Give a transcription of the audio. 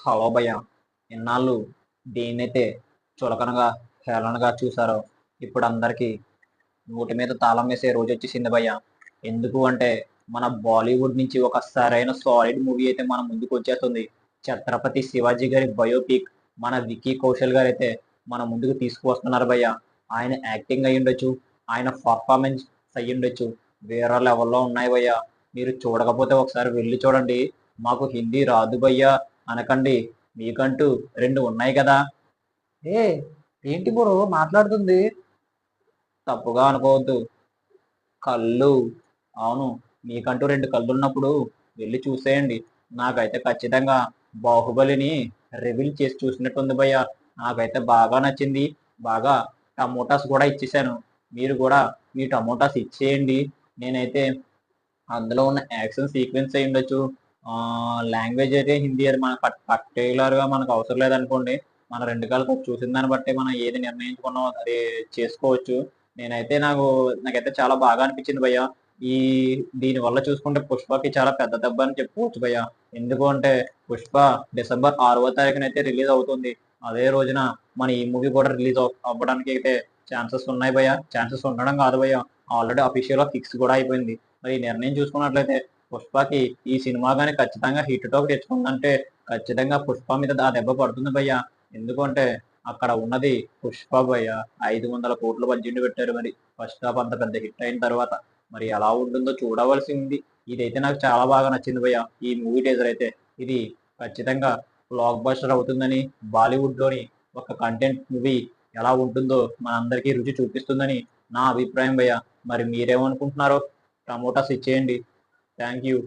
Hello భయ్య, ఇన్నాళ్ళు దేన్నైతే చులకనగా హేళనగా చూసారో ఇప్పుడు అందరికీ నోటి మీద తాళం వేసే రోజు వచ్చేసింది భయ్య. ఎందుకు అంటే మన బాలీవుడ్ నుంచి ఒక సరైన సాలిడ్ మూవీ అయితే మన ముందుకు వచ్చేస్తుంది. ఛత్రపతి శివాజీ గారి బయోపిక్ మన విక్కీ కౌశల్ గారు అయితే మన ముందుకు తీసుకువస్తున్నారు భయ్య. ఆయన యాక్టింగ్ అయి ఉండొచ్చు, ఆయన పర్ఫార్మెన్స్ అయ్యి ఉండొచ్చు, వేరే లెవెల్లో ఉన్నాయి భయ్య. మీరు చూడకపోతే ఒకసారి వెళ్ళి చూడండి. మాకు హిందీ రాదు భయ్య అనకండి, మీకంటూ రెండు ఉన్నాయి కదా. ఏ ఏంటి బ్రో మాట్లాడుతుంది? తప్పుగా అనుకోవద్దు. కళ్ళు, అవును, మీకంటూ రెండు కళ్ళు ఉన్నప్పుడు వెళ్ళి చూసేయండి. నాకైతే ఖచ్చితంగా బాహుబలిని రివీల్ చేసి చూసినట్టుంది భయ్య. నాకైతే బాగా నచ్చింది. బాగా టమోటాస్ కూడా ఇచ్చేసాను. మీరు కూడా ఈ టమోటాస్ ఇచ్చేయండి. నేనైతే అందులో ఉన్న యాక్షన్ సీక్వెన్స్ అయి ఉండొచ్చు, లాంగ్వేజ్ అయితే హిందీ, అది మన పర్టికులర్ గా మనకు అవసరం లేదనుకోండి. మన రెండు కళ్ళతో చూసిన దాన్ని బట్టి మనం ఏది నిర్ణయించుకున్నాం అది చేసుకోవచ్చు. నేనైతే నాకైతే చాలా బాగా అనిపించింది భయ్య. ఈ దీని వల్ల చూసుకుంటే పుష్పకి చాలా పెద్ద దెబ్బ అని చెప్పుకోవచ్చు భయ్య. ఎందుకు అంటే పుష్ప డిసెంబర్ 6వ తారీఖున అయితే రిలీజ్ అవుతుంది. అదే రోజున మన ఈ మూవీ కూడా రిలీజ్ అవ్వడానికి అయితే ఛాన్సెస్ ఉన్నాయి భయ్య. ఛాన్సెస్ ఉండడం కాదు భయ్య, ఆల్రెడీ అఫీషియల్ గా ఫిక్స్ కూడా అయిపోయింది. మరి ఈ నిర్ణయం చూసుకున్నట్లయితే పుష్పకి ఈ సినిమా కానీ ఖచ్చితంగా హిట్ టాక్ తెచ్చుకుందంటే ఖచ్చితంగా పుష్ప మీద ఆ దెబ్బ పడుతుంది భయ్య. ఎందుకంటే అక్కడ ఉన్నది పుష్ప భయ్య. 500 కోట్ల బడ్జెట్ పెట్టారు. మరి ఫస్ట్ హాఫ్ అంత పెద్ద హిట్ అయిన తర్వాత మరి ఎలా ఉంటుందో చూడవలసి ఉంది. ఇదైతే నాకు చాలా బాగా నచ్చింది భయ్య. ఈ మూవీ టేజర్ అయితే ఇది ఖచ్చితంగా బ్లాక్ బస్టర్ అవుతుందని, బాలీవుడ్ లోని ఒక కంటెంట్ మూవీ ఎలా ఉంటుందో మనందరికీ రుచి చూపిస్తుందని నా అభిప్రాయం భయ్య. మరి మీరేమనుకుంటున్నారో టమోటాస్ ఇచ్చేయండి. Thank you.